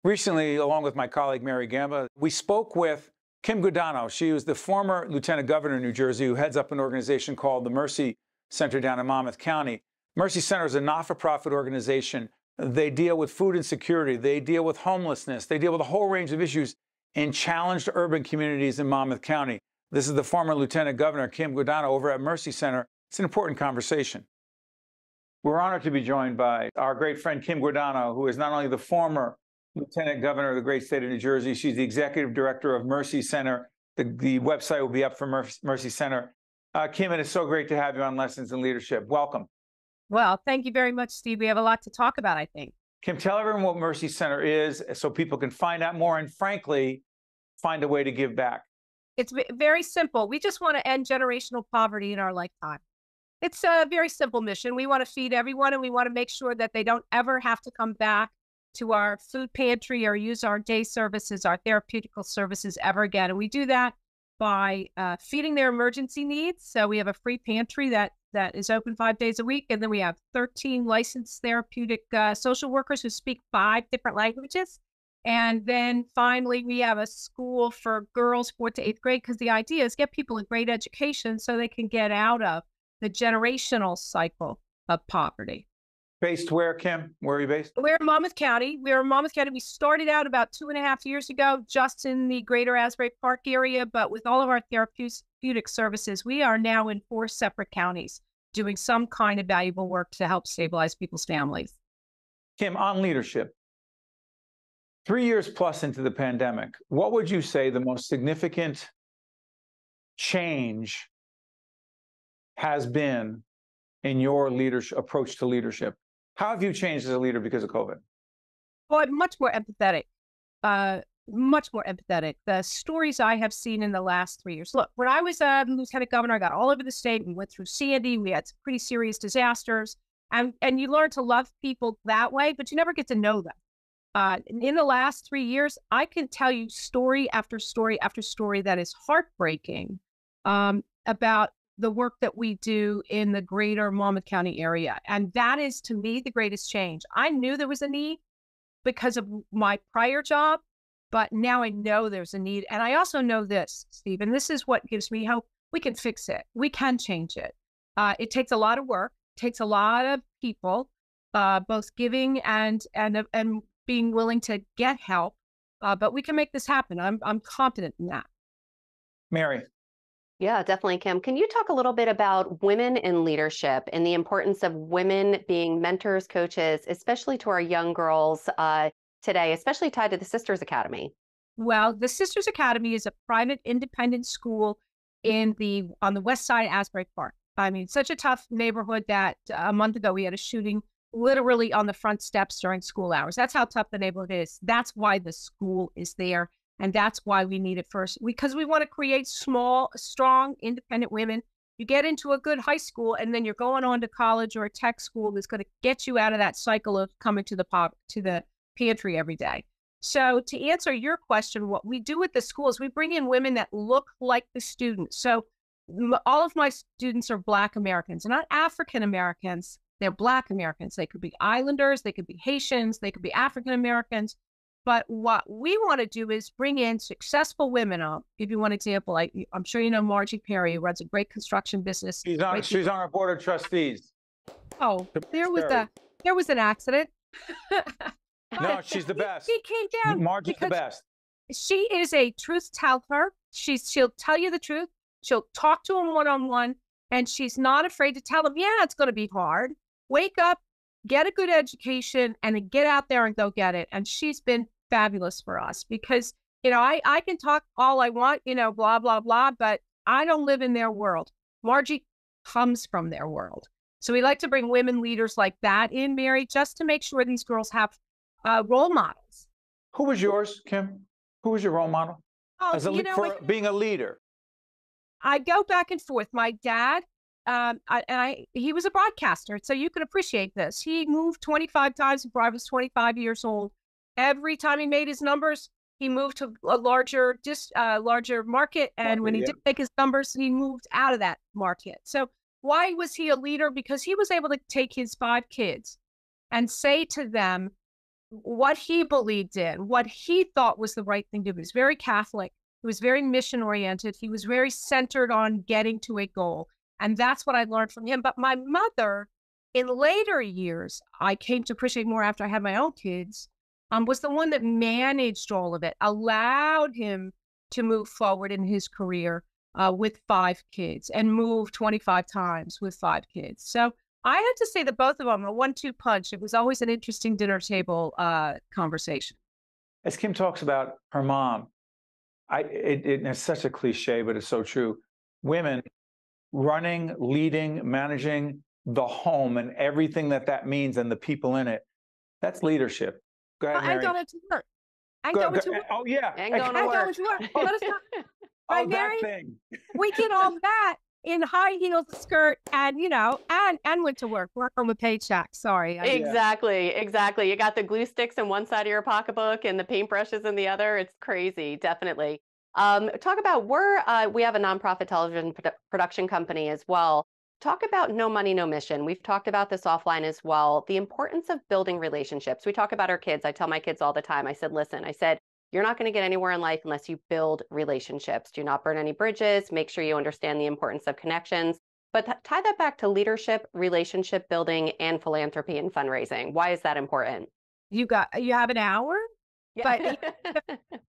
Recently, along with my colleague Mary Gamba, we spoke with Kim Guadagno. She was the former lieutenant governor of New Jersey who heads up an organization called the Mercy Center down in Monmouth County. Mercy Center is a not-for-profit organization. They deal with food insecurity. They deal with homelessness. They deal with a whole range of issues in challenged urban communities in Monmouth County. This is the former Lieutenant Governor, Kim Guadagno, over at Mercy Center. It's an important conversation. We're honored to be joined by our great friend, Kim Guadagno, who is not only the former Lieutenant Governor of the great state of New Jersey, she's the Executive Director of Mercy Center. The website will be up for Mercy Center. Kim, it is so great to have you on Lessons in Leadership. Welcome. Well, thank you very much, Steve. We have a lot to talk about, I think. Kim, tell everyone what Mercy Center is so people can find out more and, frankly, find a way to give back. It's very simple. We just want to end generational poverty in our lifetime. It's a very simple mission. We want to feed everyone, and we want to make sure that they don't ever have to come back to our food pantry or use our day services, our therapeutical services ever again. And we do that by feeding their emergency needs. So we have a free pantry that is open 5 days a week. And then we have 13 licensed therapeutic social workers who speak 5 different languages. And then finally, we have a school for girls 4th to 8th grade, because the idea is get people a great education so they can get out of the generational cycle of poverty. Based where, Kim? Where are you based? We're in Monmouth County. We started out about 2.5 years ago, just in the greater Asbury Park area. But with all of our therapeutic services, we are now in 4 separate counties doing some kind of valuable work to help stabilize people's families. Kim, on leadership, 3 years plus into the pandemic, what would you say the most significant change has been in your leadership approach to leadership? How have you changed as a leader because of COVID? Well, I'm much more empathetic. The stories I have seen in the last 3 years. Look, when I was a lieutenant governor, I got all over the state. We went through Sandy. We had some pretty serious disasters. And you learn to love people that way, but you never get to know them. In the last 3 years, I can tell you story after story after story that is heartbreaking about the work that we do in the greater Monmouth County area. And that is, to me, the greatest change. I knew there was a need because of my prior job, but now I know there's a need. And I also know this, Steve, and this is what gives me hope. We can fix it. We can change it. It takes a lot of work, takes a lot of people, both giving and being willing to get help. But we can make this happen. I'm confident in that. Mary. Yeah, definitely, Kim. Can you talk a little bit about women in leadership and the importance of women being mentors, coaches, especially to our young girls today, especially tied to the Sisters Academy? Well, the Sisters Academy is a private independent school on the west side of Asbury Park. I mean, such a tough neighborhood that a month ago we had a shooting literally on the front steps during school hours. That's how tough the neighborhood is. That's why the school is there. And that's why we need it first, because we want to create small, strong, independent women. You get into a good high school, and then you're going on to college or a tech school that's going to get you out of that cycle of coming to the pantry every day. So to answer your question, what we do with the school is we bring in women that look like the students. So all of my students are Black Americans, not African Americans. They're Black Americans. They could be Islanders, they could be Haitians, they could be African Americans. But what we want to do is bring in successful women. I'll give you one example. I'm sure you know Margie Perry, who runs a great construction business. She's on our board of trustees. Oh, there was an accident. No, she's the best. She came down. Margie's the best. She is a truth teller. She'll tell you the truth. She'll talk to them one-on-one, and she's not afraid to tell them, yeah, it's going to be hard. Wake up, get a good education, and then get out there and go get it. And she's been fabulous for us because, I can talk all I want, blah, blah, blah, but I don't live in their world. Margie comes from their world. So we like to bring women leaders like that in, Mary, just to make sure these girls have role models. Who was yours, Kim? Who was your role model? Oh, for being a leader? I go back and forth. My dad, he was a broadcaster, so you can appreciate this. He moved 25 times before I was 25 years old. Every time he made his numbers, he moved to a larger market. And when he didn't make his numbers, he moved out of that market. So why was he a leader? Because he was able to take his 5 kids and say to them, what he believed in, what he thought was the right thing to do. He was very Catholic. He was very mission oriented. He was very centered on getting to a goal. And that's what I learned from him. But my mother, in later years, I came to appreciate more after I had my own kids, was the one that managed all of it, allowed him to move forward in his career with 5 kids and move 25 times with 5 kids. So I had to say that both of them, a 1-2 punch. It was always an interesting dinner table conversation. As Kim talks about her mom, it's such a cliche, but it's so true. Women running, leading, managing the home and everything that means and the people in it, that's leadership. Go ahead, Mary. And going to work. And going to work. Oh, yeah. And going to work. Oh, let us talk. Right, Mary? That thing. We did all that in high heels, skirt, and, you know, and went to work on a paycheck. Sorry. Exactly. You got the glue sticks in one side of your pocketbook and the paintbrushes in the other. It's crazy. Definitely. Talk about, we have a nonprofit television production company as well. Talk about no money, no mission. We've talked about this offline as well. The importance of building relationships. We talk about our kids. I tell my kids all the time, I said, listen, you're not going to get anywhere in life unless you build relationships. Do not burn any bridges. Make sure you understand the importance of connections. But tie that back to leadership, relationship building, and philanthropy and fundraising. Why is that important? You have an hour? Yeah.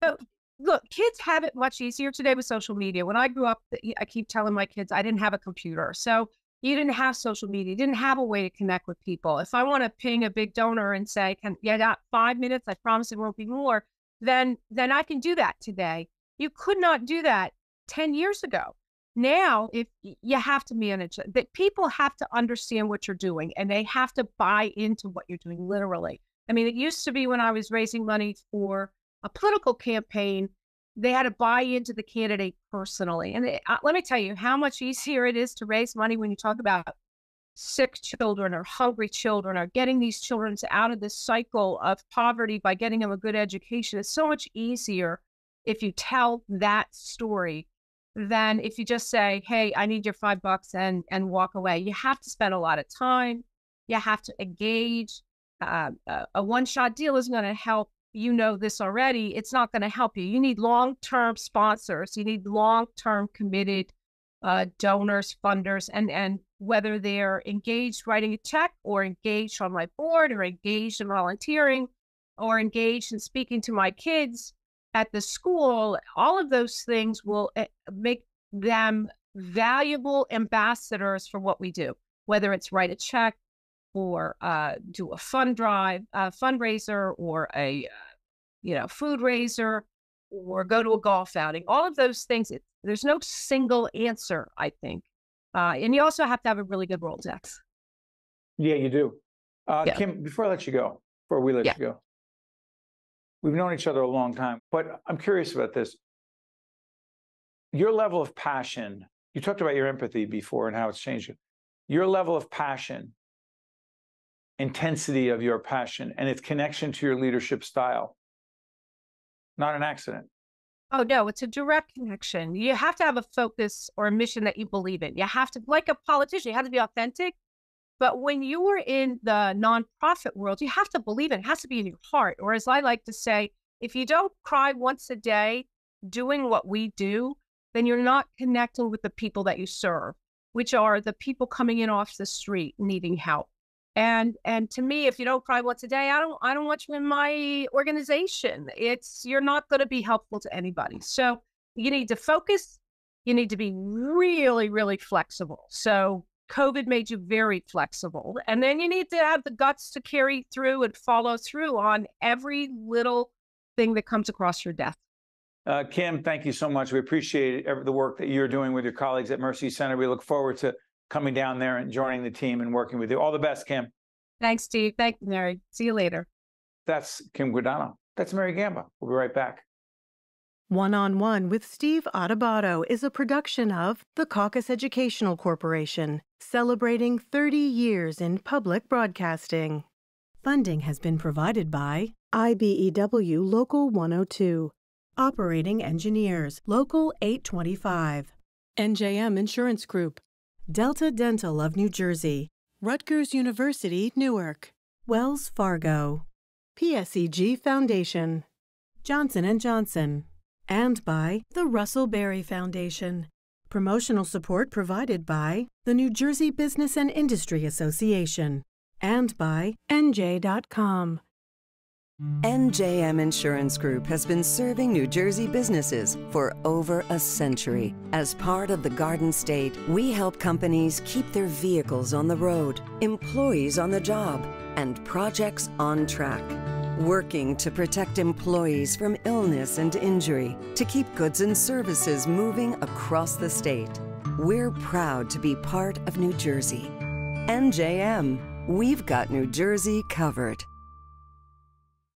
But look, kids have it much easier today with social media. When I grew up, I keep telling my kids I didn't have a computer. So you didn't have social media. You didn't have a way to connect with people. If I want to ping a big donor and say, you got 5 minutes? I promise it won't be more. Then I can do that today. You could not do that 10 years ago. Now, if you have to manage it, that people have to understand what you're doing and they have to buy into what you're doing, literally. I mean, it used to be when I was raising money for a political campaign, they had to buy into the candidate personally. And let me tell you how much easier it is to raise money when you talk about sick children or hungry children or getting these children out of this cycle of poverty by getting them a good education. It's so much easier if you tell that story than if you just say, hey, I need your $5 and walk away. You have to spend a lot of time. You have to engage. A one-shot deal isn't going to help. You know this already. It's not going to help you. You need long-term sponsors. You need long-term committed donors, funders, and whether they're engaged writing a check or engaged on my board or engaged in volunteering or engaged in speaking to my kids at the school, all of those things will make them valuable ambassadors for what we do, whether it's write a check or do a fundraiser or a food raiser or go to a golf outing. All of those things, there's no single answer, I think. And you also have to have a really good Rolodex. Yeah, you do. Kim, before we let you go, we've known each other a long time, but I'm curious about this. Your level of passion, you talked about your empathy before and how it's changed you. Your level of passion, intensity of your passion, and its connection to your leadership style, not an accident. Oh, no, it's a direct connection. You have to have a focus or a mission that you believe in. You have to, like a politician, you have to be authentic. But when you are in the nonprofit world, you have to believe it. It has to be in your heart. Or as I like to say, if you don't cry once a day doing what we do, then you're not connecting with the people that you serve, which are the people coming in off the street needing help. And to me, if you don't cry once a day, I don't want you in my organization. You're not going to be helpful to anybody. So you need to focus. You need to be really, really flexible. So COVID made you very flexible. And then you need to have the guts to carry through and follow through on every little thing that comes across your desk. Kim, thank you so much. We appreciate the work that you're doing with your colleagues at Mercy Center. We look forward to coming down there and joining the team and working with you. All the best, Kim. Thanks, Steve. Thank you, Mary. See you later. That's Kim Guadagno. That's Mary Gamba. We'll be right back. One-on-One with Steve Adubato is a production of the Caucus Educational Corporation, celebrating 30 years in public broadcasting. Funding has been provided by IBEW Local 102, Operating Engineers Local 825, NJM Insurance Group, Delta Dental of New Jersey, Rutgers University, Newark, Wells Fargo. PSEG Foundation, Johnson & Johnson, and by the Russell Berry Foundation. Promotional support provided by the New Jersey Business and Industry Association and by NJ.com. NJM Insurance Group has been serving New Jersey businesses for over a century. As part of the Garden State, we help companies keep their vehicles on the road, employees on the job, and projects on track. Working to protect employees from illness and injury, to keep goods and services moving across the state. We're proud to be part of New Jersey. NJM, we've got New Jersey covered.